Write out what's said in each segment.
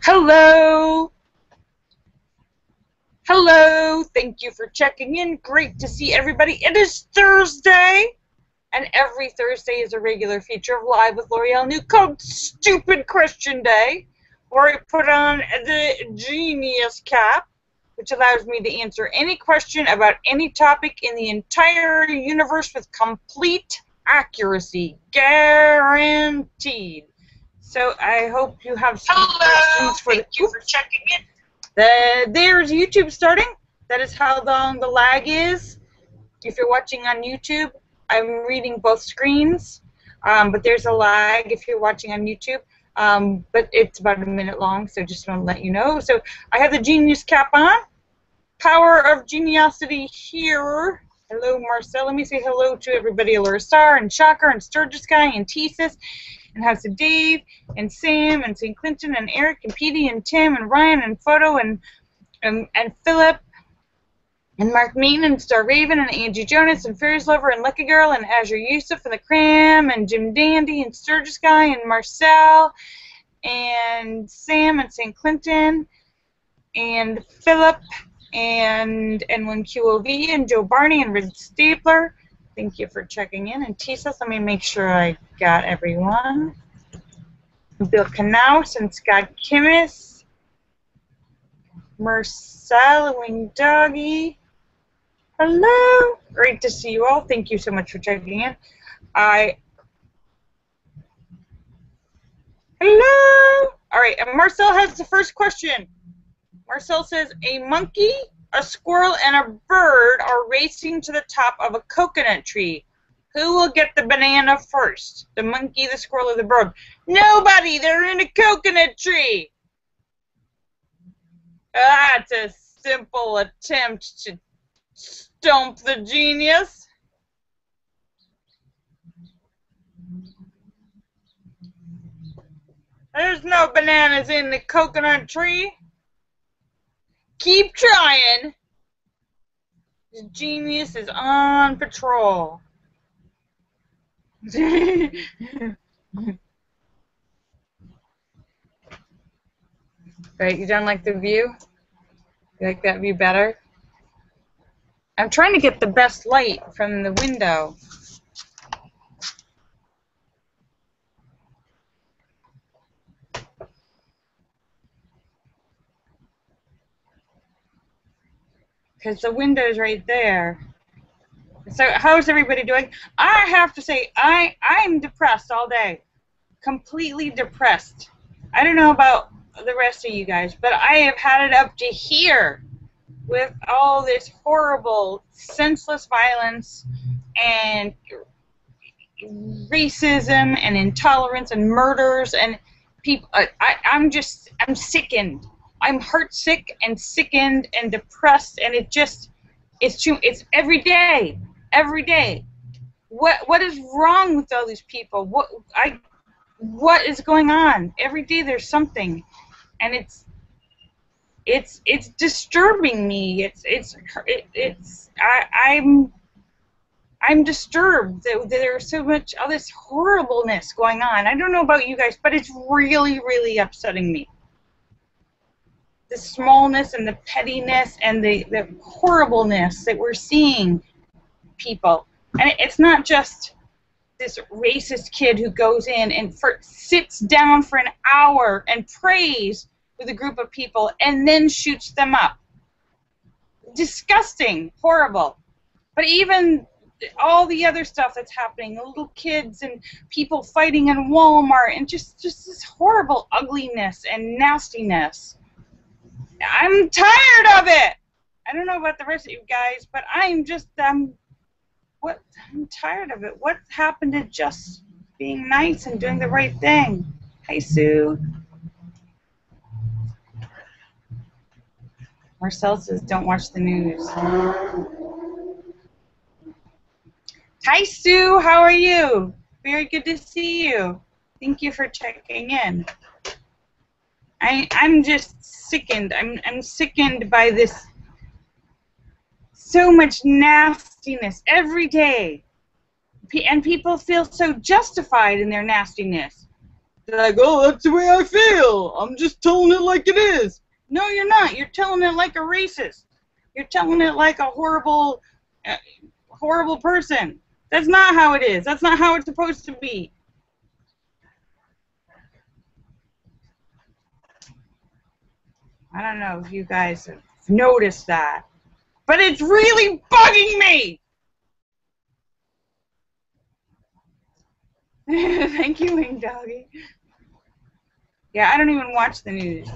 Hello. Hello. Thank you for checking in. Great to see everybody. It is Thursday, and every Thursday is a regular feature of Live with Lorielle New called Stupid Question Day, where I put on the genius cap, which allows me to answer any question about any topic in the entire universe with complete accuracy, guaranteed. So I hope you have some questions for Thank you for checking in. There's YouTube starting. That is how long the lag is. If you're watching on YouTube, I'm reading both screens, but there's a lag if you're watching on YouTube. But it's about a minute long, so just want to let you know. So I have the genius cap on. Power of geniosity here. Hello, Marcel. Let me say hello to everybody. Laura Star and Shocker and Sturgis Guy and Thesis and House of Dave and Sam and St. Clinton and Eric and Petey and Tim and Ryan and Photo and Philip and Mark Mean and Star Raven and Angie Jonas and Fairies Lover and Lucky Girl and Azure Yusuf and the Cram and Jim Dandy and Sturgis Guy and Marcel and Sam and St. Clinton and Philip and N1QOV and Joe Barney and Rid Stapler. Thank you for checking in. And Tisa, let me make sure I got everyone. Bill Knaus and Scott Kimmis. Marcel, Wing Doggy. Hello. Great to see you all. Thank you so much for checking in. Hello. All right, and Marcel has the first question. Marcel says, a monkey, a squirrel, and a bird are racing to the top of a coconut tree. Who will get the banana first? The monkey, the squirrel, or the bird? Nobody! They're in a coconut tree! That's a simple attempt to stump the genius. There's no bananas in the coconut tree. Keep trying. The genius is on patrol. Right, you don't like the view? You like that view better? I'm trying to get the best light from the window. Because the window's right there. So how's everybody doing? I have to say, I'm depressed all day. Completely depressed. I don't know about the rest of you guys, but I have had it up to here with all this horrible, senseless violence and racism and intolerance and murders and people. I'm sickened. I'm heartsick and sickened and depressed, and it's every day. Every day. What is wrong with all these people? What is going on? Every day there's something, and it's disturbing me. I'm disturbed that there's so much all this horribleness going on. I don't know about you guys, but it's really, really upsetting me. The smallness and the pettiness and the horribleness that we're seeing people. And it's not just this racist kid who goes in and sits down for an hour and prays with a group of people and then shoots them up. Disgusting, horrible. But even all the other stuff that's happening, the little kids and people fighting in Walmart and just this horrible ugliness and nastiness. I'm tired of it. I don't know about the rest of you guys, but I'm tired of it. What happened to just being nice and doing the right thing? Hi, Sue. Marcel says, don't watch the news. Hi, Sue. How are you? Very good to see you. Thank you for checking in. I'm just sickened. I'm sickened by this so much nastiness every day. And people feel so justified in their nastiness. like, oh, that's the way I feel. I'm just telling it like it is. No, you're not. You're telling it like a racist. You're telling it like a horrible, horrible person. That's not how it is. That's not how it's supposed to be. I don't know if you guys have noticed that, but it's really bugging me. Thank you, Wing Doggy. Yeah, I don't even watch the news.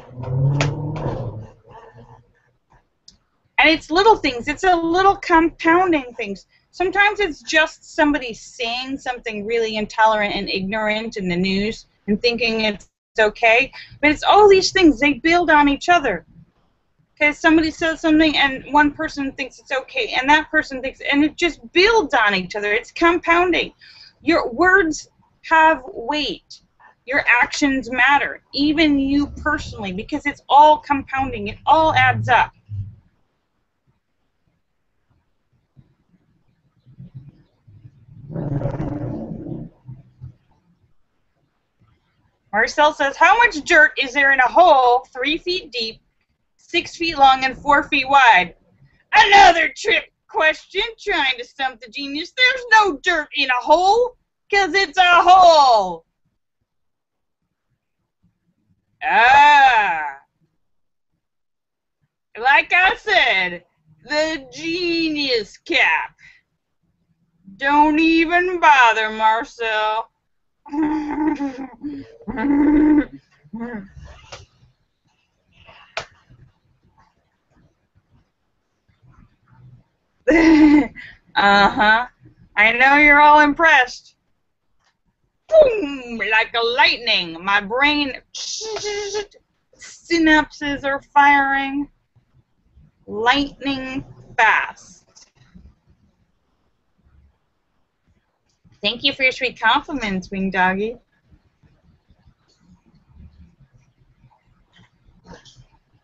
And it's little things. It's a little compounding things. Sometimes it's just somebody saying something really intolerant and ignorant in the news and thinking it's okay. But it's all these things. They build on each other. Because somebody says something and one person thinks it's okay and that person thinks, and it just builds on each other. It's compounding. Your words have weight. Your actions matter, even you personally, because it's all compounding. It all adds up. Marcel says, how much dirt is there in a hole 3 feet deep, 6 feet long, and 4 feet wide? Another trick question trying to stump the genius. There's no dirt in a hole, because it's a hole. Ah. Like I said, the genius cap. Don't even bother, Marcel. Uh-huh. I know you're all impressed. Boom! Like a lightning. My brain synapses are firing lightning fast. Thank you for your sweet compliments, Wing Doggy.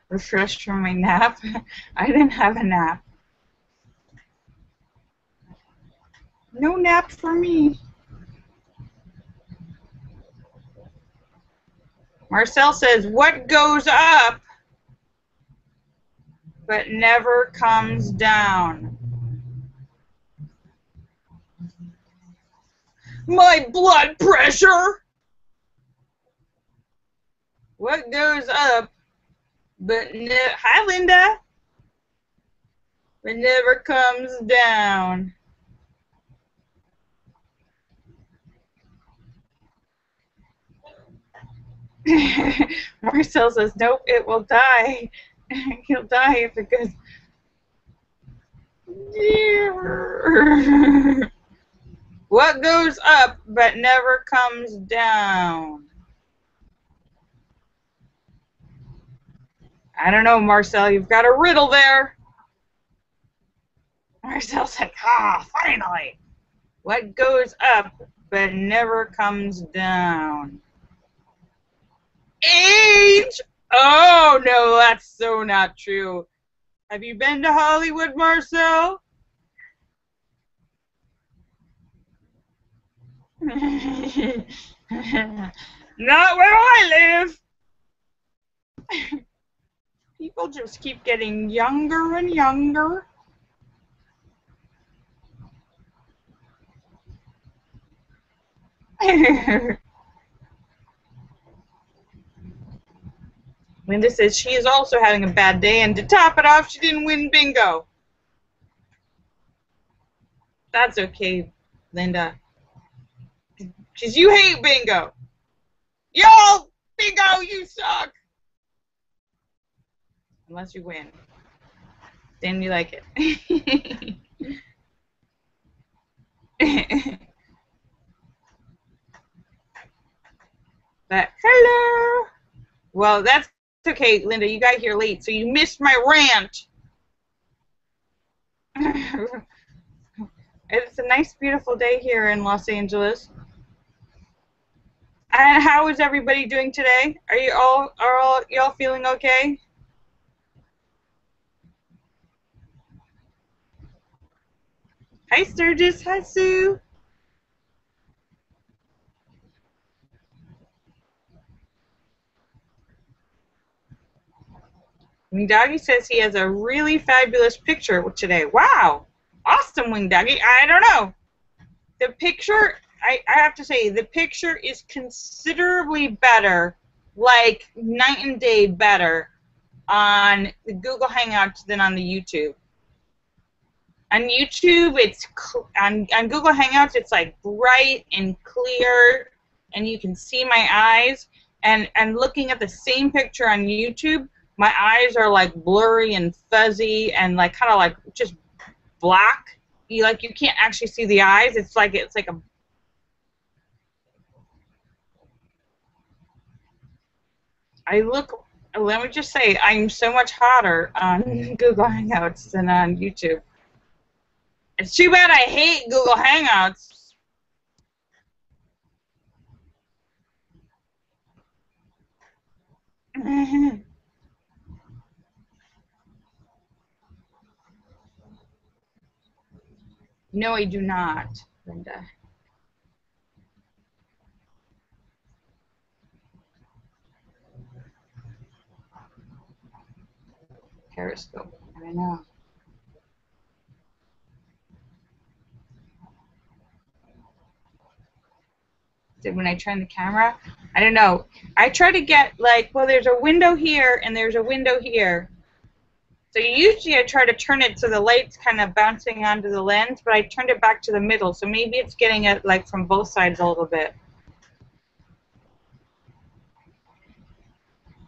Refreshed from my nap? I didn't have a nap. No nap for me. Marcel says, what goes up but never comes down? My blood pressure. What goes up but hi, Linda. But never comes down? Marcel says, nope, it will die. He'll die if it goes. What goes up but never comes down? I don't know, Marcel. You've got a riddle there. Marcel's like, finally. What goes up but never comes down? Age! Oh, no, that's so not true. Have you been to Hollywood, Marcel? Not where I live. People just keep getting younger and younger. Linda says she is also having a bad day, and to top it off, she didn't win bingo. That's okay, Linda. Because you hate bingo. Yo, bingo, you suck. Unless you win. Then you like it. But, hello. Well, that's okay, Linda. You got here late, so you missed my rant. It's a nice, beautiful day here in Los Angeles. And how is everybody doing today? Are y'all feeling okay? Hi, Sturgis. Hi, Sue. Wing Doggy says he has a really fabulous picture today. Wow. Awesome, Wing Doggy. I don't know. The picture, I have to say, the picture is considerably better, like night and day better, on the Google Hangouts than on the YouTube. On YouTube, it's on Google Hangouts, it's like bright and clear, and you can see my eyes. And looking at the same picture on YouTube, my eyes are like blurry and fuzzy and like kind of like just black. You can't actually see the eyes. It's like a. Let me just say, I'm so much hotter on Google Hangouts than on YouTube. It's too bad I hate Google Hangouts. No, I do not, Linda. Periscope. I don't know. When I turn the camera, I don't know. I try to get well, there's a window here and there's a window here. So usually I try to turn it so the light's kind of bouncing onto the lens, but I turned it back to the middle, so maybe it's getting it from both sides a little bit.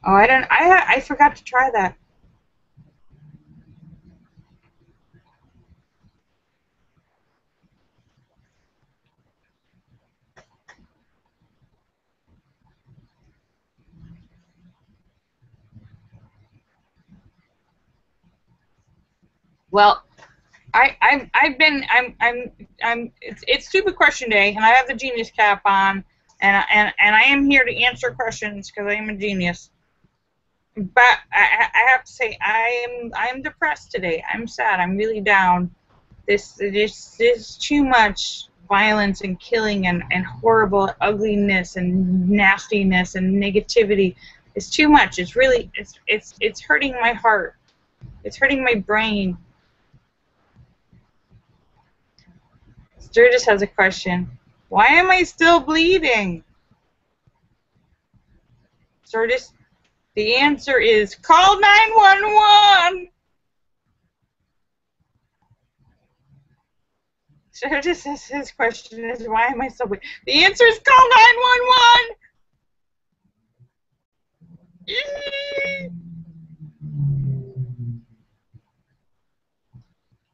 Oh, I forgot to try that. Well, it's stupid question day, and I have the genius cap on, and I am here to answer questions because I am a genius. But I have to say I'm depressed today. I'm sad. I'm really down. This is too much violence and killing and horrible ugliness and nastiness and negativity. It's too much. It's really it's hurting my heart. It's hurting my brain. Sturgis has a question. Why am I still bleeding? Sturgis, the answer is call 911. Sturgis says his question is why am I still bleeding? The answer is call 911.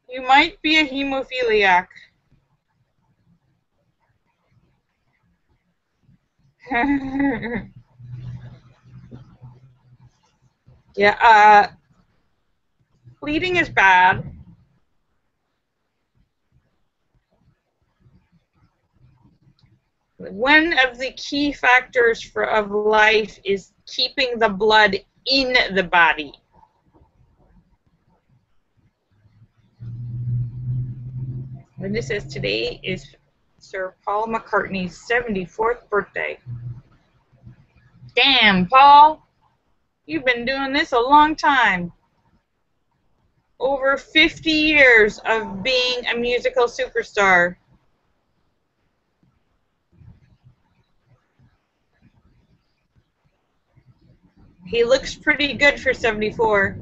You might be a hemophiliac. Yeah, bleeding is bad. One of the key factors of life is keeping the blood in the body. Linda says today is Sir Paul McCartney's 74th birthday. Damn, Paul, you've been doing this a long time. Over 50 years of being a musical superstar. He looks pretty good for 74.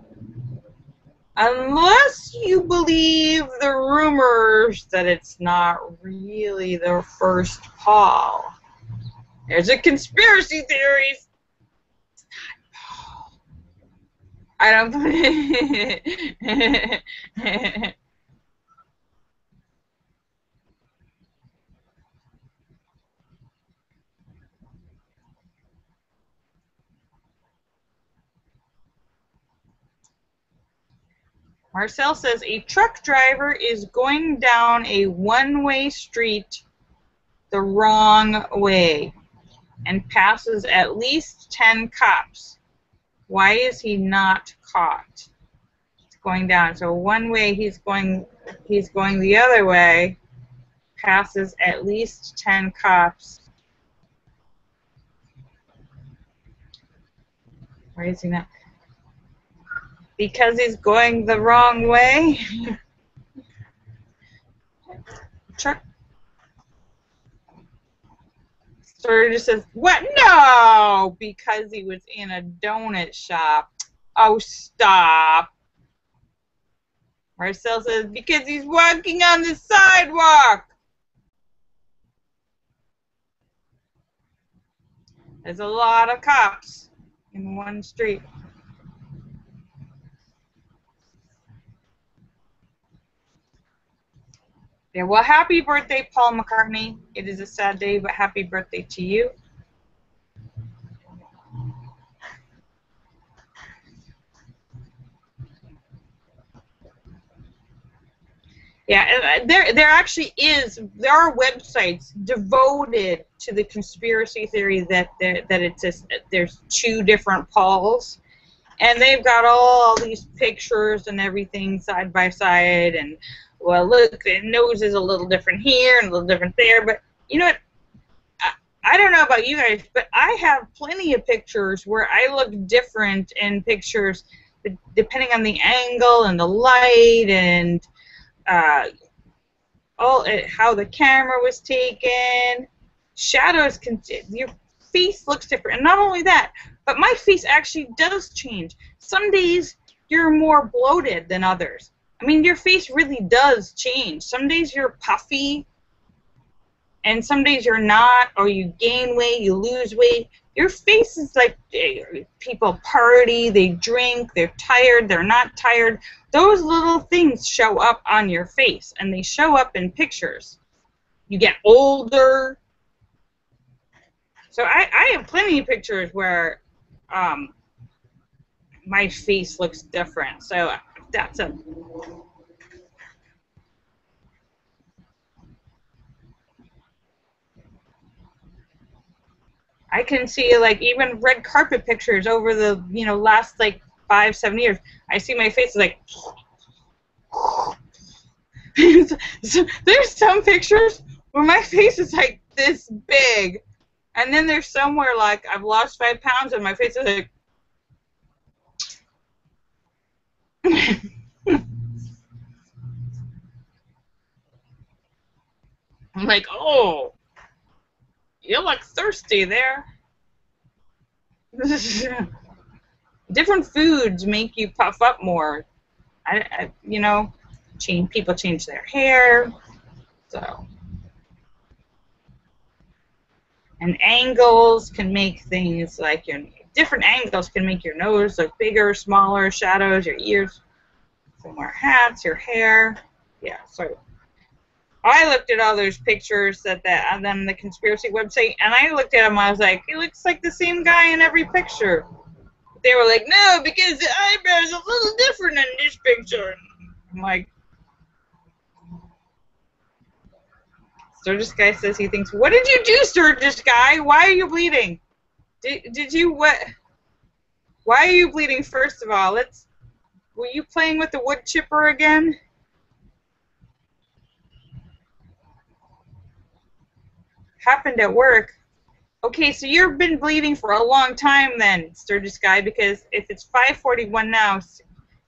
Unless you believe the rumors that it's not really the first Paul. There's a conspiracy theories. It's not Paul. I don't believe it. Marcel says a truck driver is going down a one-way street the wrong way and passes at least 10 cops. Why is he not caught? It's going down. So one way he's going the other way, passes at least 10 cops. Why is he not? Because he's going the wrong way. Chuck. Sturgis says, what? No! Because he was in a donut shop. Oh, stop. Marcel says, because he's walking on the sidewalk. There's a lot of cops in one street. Yeah, well, happy birthday, Paul McCartney. It is a sad day, but happy birthday to you. Yeah, there actually is. There are websites devoted to the conspiracy theory that it's just, there's two different Pauls, and they've got all these pictures and everything side by side. And well, look, the nose is a little different here and a little different there. But you know what? I don't know about you guys, but I have plenty of pictures where I look different in pictures depending on the angle and the light and how the camera was taken. Shadows your face looks different, and not only that, but my face actually does change. Some days you're more bloated than others. I mean, your face really does change. Some days you're puffy, and some days you're not, or you gain weight, you lose weight. Your face is like, people party, they drink, they're tired, they're not tired. Those little things show up on your face, and they show up in pictures. You get older. So I have plenty of pictures where my face looks different. So that's a... I can see, like, even red carpet pictures over the, last, like, 5-7 years. I see my face is like... So there's some pictures where my face is, like, this big. And then there's somewhere, like, I've lost 5 pounds and my face is like... I'm like, oh... You look thirsty there. Different foods make you puff up more. People change their hair. So, and angles can make things like different angles can make your nose look bigger, smaller, shadows, your ears. Some more hats, your hair. Yeah. So. I looked at all those pictures on the conspiracy website, and I looked at them. I was like, "He looks like the same guy in every picture." They were like, "No, because the eyebrows are a little different in this picture." I'm like, Sturgis Guy says he thinks, "What did you do, Sturgis Guy? Why are you bleeding? Did you what? Why are you bleeding? First of all, were you playing with the wood chipper again?" Happened at work. Okay, so you've been bleeding for a long time then, Sturgis Guy, because if it's 5:41 now,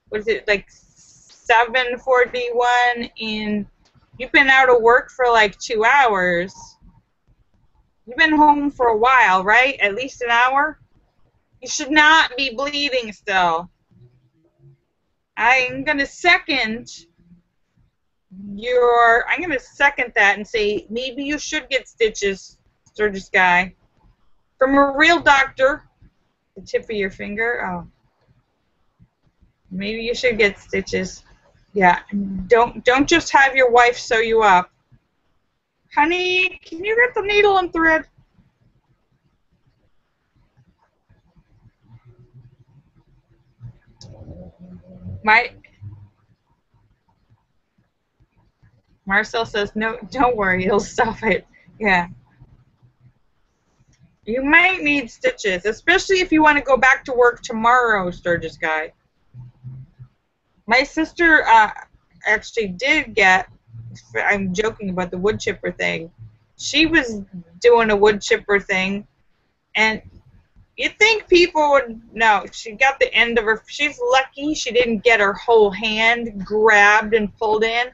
was it like 7:41 you've been out of work for like 2 hours. You've been home for a while, right? At least an hour? You should not be bleeding still. I'm gonna second that and say maybe you should get stitches, Sturgis Guy, from a real doctor. The tip of your finger. Oh, maybe you should get stitches. Yeah, don't just have your wife sew you up. Honey, can you get the needle and thread? Marcel says, no, don't worry, he'll stop it. Yeah. You might need stitches, especially if you want to go back to work tomorrow, Sturgis Guy. My sister actually did get, I'm joking about the wood chipper thing. She was doing a wood chipper thing, and You'd think people would know. She got the end of her. She's lucky she didn't get her whole hand grabbed and pulled in.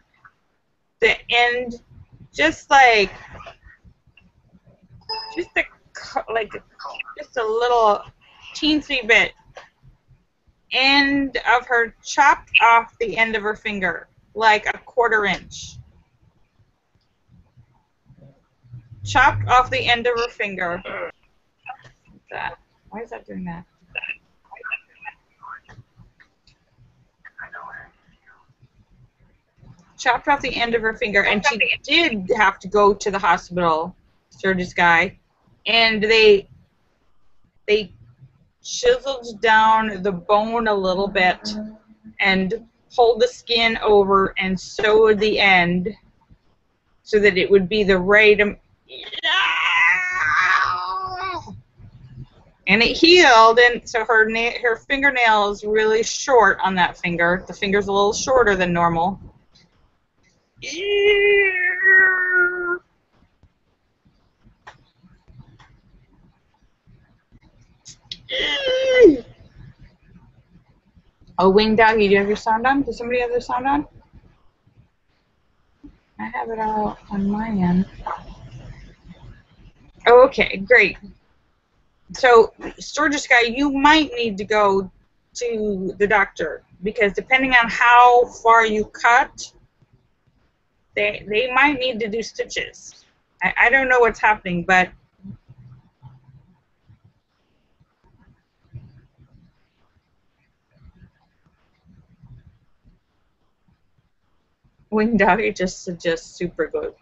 The end, just like, just a little teensy bit. End of her chopped off the end of her finger, like a 1/4 inch. Chopped off the end of her finger. What's that? Why is that doing that? Chopped off the end of her finger, and she did have to go to the hospital, surgeon's guy, and they chiseled down the bone a little bit and pulled the skin over and sewed the end so that it would be the right. And it healed, and so her fingernail is really short on that finger. The finger's a little shorter than normal. Oh, Wing Doggy, do you have your sound on? Does somebody have their sound on? I have it all on my end. Okay, great. So, Sturgis guy, you might need to go to the doctor because depending on how far you cut, they might need to do stitches. I don't know what's happening, but Wing Doggy just suggests super glue.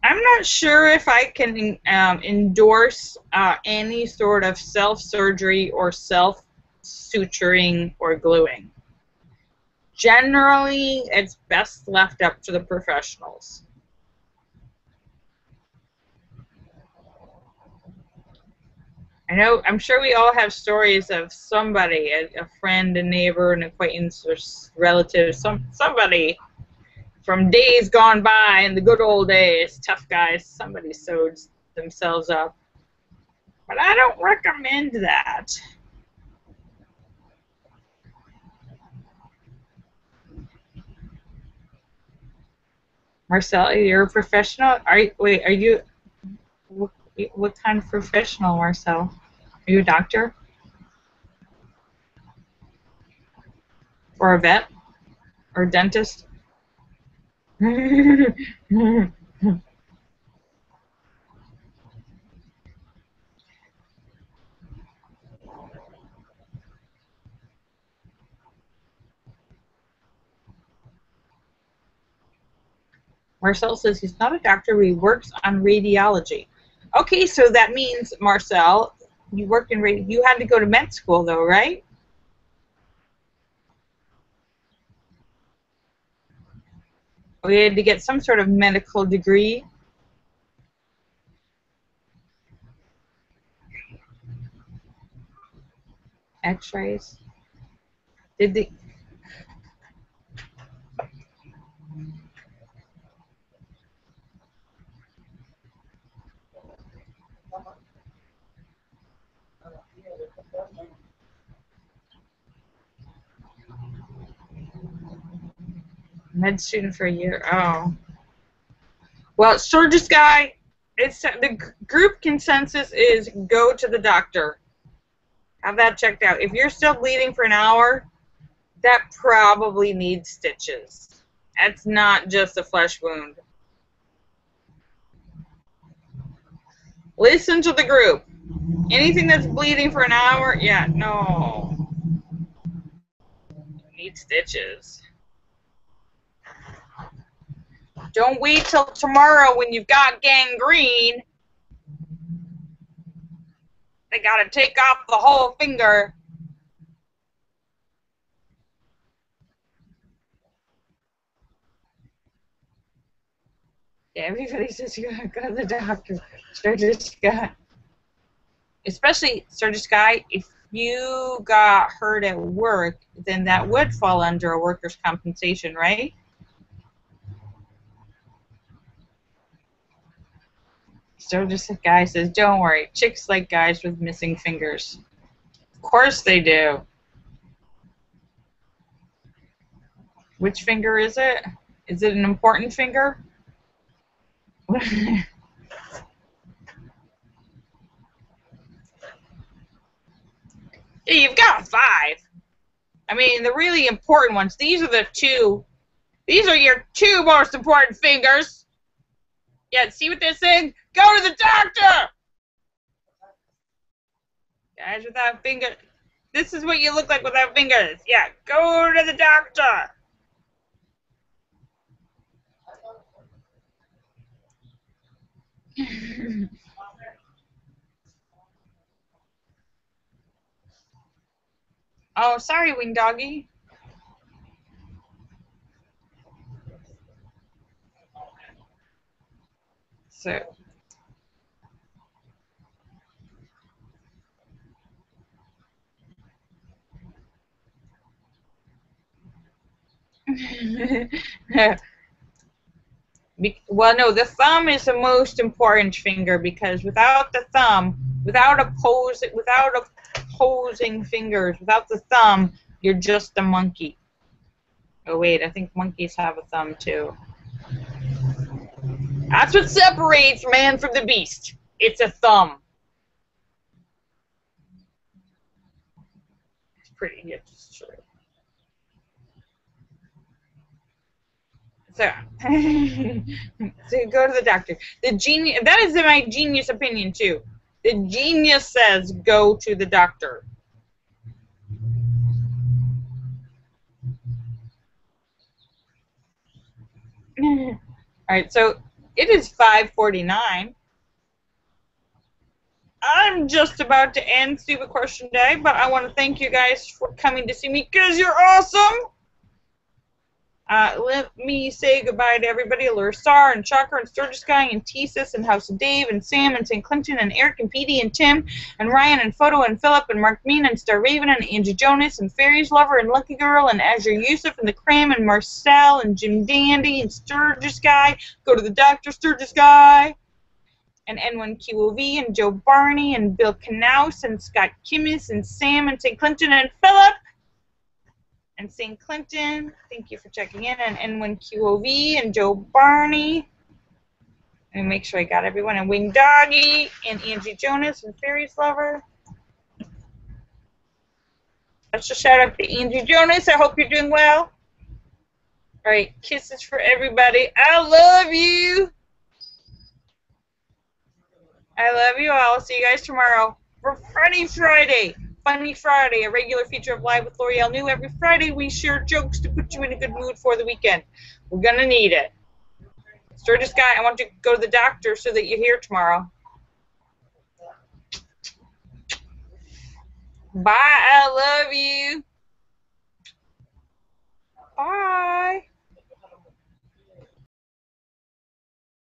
I'm not sure if I can endorse any sort of self-surgery or self-suturing or gluing. Generally, it's best left up to the professionals. I'm sure we all have stories of somebody, a friend, a neighbor, an acquaintance, or relative, somebody from days gone by in the good old days, tough guys, somebody sewed themselves up. But I don't recommend that. Marcel, you're a professional? Are you what kind of professional, Marcel? Are you a doctor? Or a vet? Or a dentist? Marcel says he's not a doctor, but he works on radiology. Okay, so that means, Marcel, you worked in radio. You had to go to med school, though, right? We had to get some sort of medical degree. X-rays. Did the med student for a year? Oh. Well, Sturgis guy, the group consensus is go to the doctor. Have that checked out. If you're still bleeding for an hour, that probably needs stitches. That's not just a flesh wound. Listen to the group. Anything that's bleeding for an hour, yeah, no. Need stitches. Don't wait till tomorrow when you've got gangrene. They gotta take off the whole finger. Yeah, everybody says you gotta go to the doctor. Sturgis guy. Especially Sturgis guy, if you got hurt at work, then that would fall under a workers' compensation, right? Sturgis guy says, don't worry, chicks like guys with missing fingers. Of course they do. Which finger is it? Is it an important finger? Yeah, you've got 5. I mean, the really important ones. These are the 2. These are your 2 most important fingers. Yeah, see what they're saying? Go to the doctor! Guys without fingers. This is what you look like without fingers. Yeah, go to the doctor. Oh, sorry, wing doggy. So. Well, no, the thumb is the most important finger because without the thumb, without opposing fingers, without the thumb, you're just a monkey. Oh wait, I think monkeys have a thumb too. That's what separates man from the beast. It's a thumb. It's pretty good. It's true. So, so go to the doctor. The genius. That is my genius opinion too. The genius says go to the doctor. All right, so it is 5:49. I'm just about to end Stupid Question Day, but I want to thank you guys for coming to see me because you're awesome. Let me say goodbye to everybody. Lursar and Chakra and Sturgis Guy and Tesis and House of Dave and Sam and St. Clinton and Eric and Petey and Tim and Ryan and Photo and Philip and Mark Mean and Star Raven and Angie Jonas and Fairies Lover and Lucky Girl and Azure Yusuf and the Cram and Marcel and Jim Dandy and Sturgis Guy. Go to the doctor, Sturgis Guy. And N1QOV and Joe Barney and Bill Knaus and Scott Kimmis and Sam and St. Clinton and Philip. And St. Clinton, thank you for checking in, and N1QOV and Joe Barney. Let me make sure I got everyone. And Wing Doggy and Angie Jonas and Fairies Lover. Let's just shout out to Angie Jonas. I hope you're doing well. All right, kisses for everybody. I love you. I love you all. I'll see you guys tomorrow for Funny Friday. Funny Friday, a regular feature of Live with Lorielle New. Every Friday, we share jokes to put you in a good mood for the weekend. We're going to need it. Sturgis Guy, I want you to go to the doctor so that you're here tomorrow. Bye. I love you.